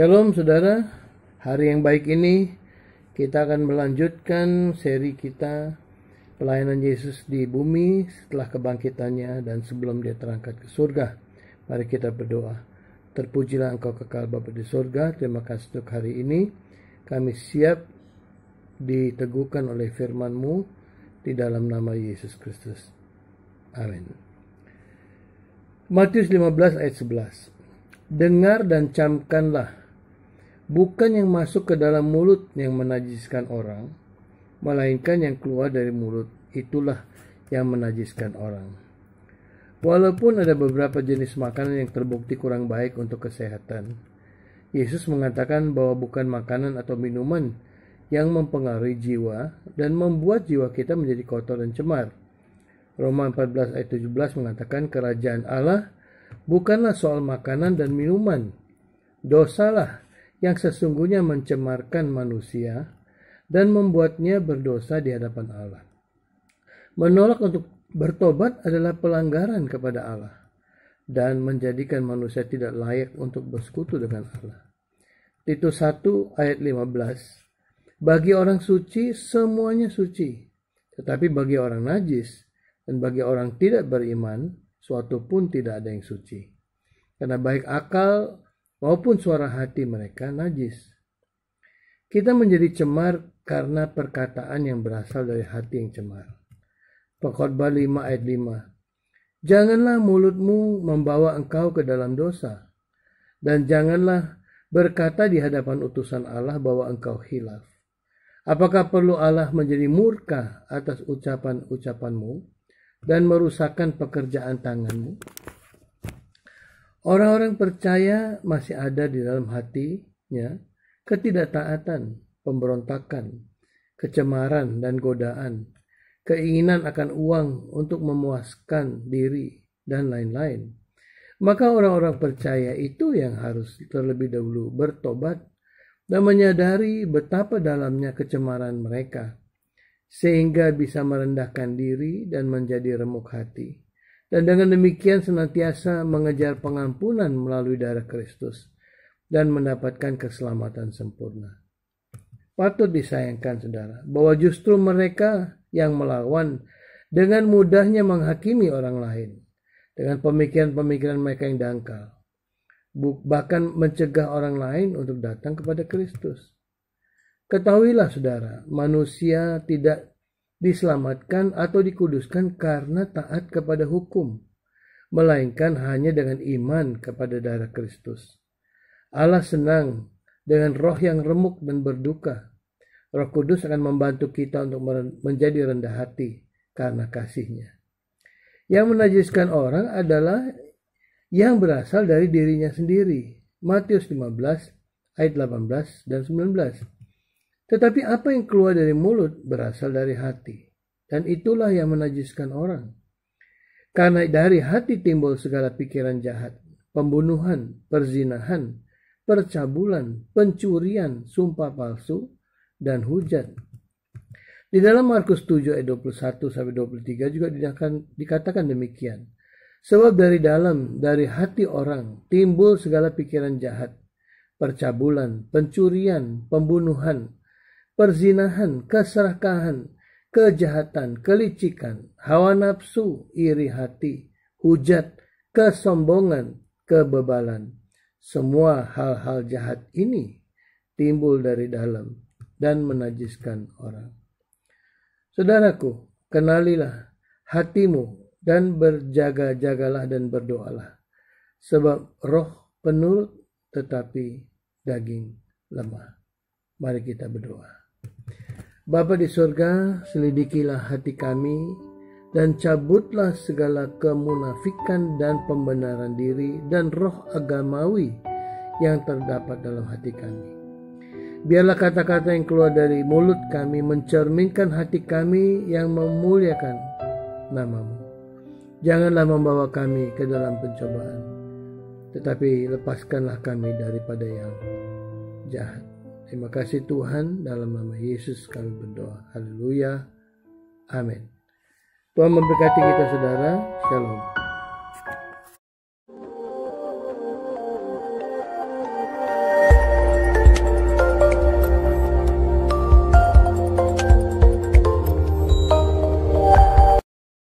Shalom saudara, hari yang baik ini kita akan melanjutkan seri kita pelayanan Yesus di bumi setelah kebangkitannya dan sebelum dia terangkat ke surga. Mari kita berdoa. Terpujilah Engkau kekal Bapa di surga, terima kasih untuk hari ini. Kami siap diteguhkan oleh firman-Mu di dalam nama Yesus Kristus. Amin. Matius 15 ayat 11. Dengar dan camkanlah, bukan yang masuk ke dalam mulut yang menajiskan orang, melainkan yang keluar dari mulut, itulah yang menajiskan orang. Walaupun ada beberapa jenis makanan yang terbukti kurang baik untuk kesehatan, Yesus mengatakan bahwa bukan makanan atau minuman yang mempengaruhi jiwa dan membuat jiwa kita menjadi kotor dan cemar. Roma 14 ayat 17 mengatakan kerajaan Allah bukanlah soal makanan dan minuman. Dosalah yang sesungguhnya mencemarkan manusia dan membuatnya berdosa di hadapan Allah. Menolak untuk bertobat adalah pelanggaran kepada Allah dan menjadikan manusia tidak layak untuk bersekutu dengan Allah. Titus 1 ayat 15. Bagi orang suci semuanya suci, tetapi bagi orang najis dan bagi orang tidak beriman suatu pun tidak ada yang suci. Karena baik akal maupun suara hati mereka najis. Kita menjadi cemar karena perkataan yang berasal dari hati yang cemar. Pengkhotbah 5 ayat 5. Janganlah mulutmu membawa engkau ke dalam dosa, dan janganlah berkata di hadapan utusan Allah bahwa engkau khilaf. Apakah perlu Allah menjadi murka atas ucapan-ucapanmu dan merusakkan pekerjaan tanganmu? Orang-orang percaya masih ada di dalam hatinya ketidaktaatan, pemberontakan, kecemaran dan godaan, keinginan akan uang untuk memuaskan diri, dan lain-lain. Maka orang-orang percaya itu yang harus terlebih dahulu bertobat dan menyadari betapa dalamnya kecemaran mereka, sehingga bisa merendahkan diri dan menjadi remuk hati. Dan dengan demikian senantiasa mengejar pengampunan melalui darah Kristus dan mendapatkan keselamatan sempurna. Patut disayangkan saudara, bahwa justru mereka yang melawan dengan mudahnya menghakimi orang lain dengan pemikiran-pemikiran mereka yang dangkal, bahkan mencegah orang lain untuk datang kepada Kristus. Ketahuilah saudara, manusia tidak diselamatkan atau dikuduskan karena taat kepada hukum, melainkan hanya dengan iman kepada darah Kristus. Allah senang dengan roh yang remuk dan berduka. Roh Kudus akan membantu kita untuk menjadi rendah hati karena kasih-Nya. Yang menajiskan orang adalah yang berasal dari dirinya sendiri. Matius 15 ayat 18 dan 19. Tetapi apa yang keluar dari mulut berasal dari hati, dan itulah yang menajiskan orang. Karena dari hati timbul segala pikiran jahat, pembunuhan, perzinahan, percabulan, pencurian, sumpah palsu, dan hujat. Di dalam Markus 7 ayat 21-23 juga dikatakan demikian. Sebab dari hati orang timbul segala pikiran jahat, percabulan, pencurian, pembunuhan, perzinahan, keserakahan, kejahatan, kelicikan, hawa nafsu, iri hati, hujat, kesombongan, kebebalan. Semua hal-hal jahat ini timbul dari dalam dan menajiskan orang. Saudaraku, kenalilah hatimu dan berjaga-jagalah dan berdoalah. Sebab roh penurut tetapi daging lemah. Mari kita berdoa. Bapa di surga, selidikilah hati kami dan cabutlah segala kemunafikan dan pembenaran diri dan roh agamawi yang terdapat dalam hati kami. Biarlah kata-kata yang keluar dari mulut kami mencerminkan hati kami yang memuliakan nama-Mu. Janganlah membawa kami ke dalam pencobaan, tetapi lepaskanlah kami daripada yang jahat. Terima kasih Tuhan, dalam nama Yesus kami berdoa. Haleluya. Amin. Tuhan memberkati kita saudara. Shalom.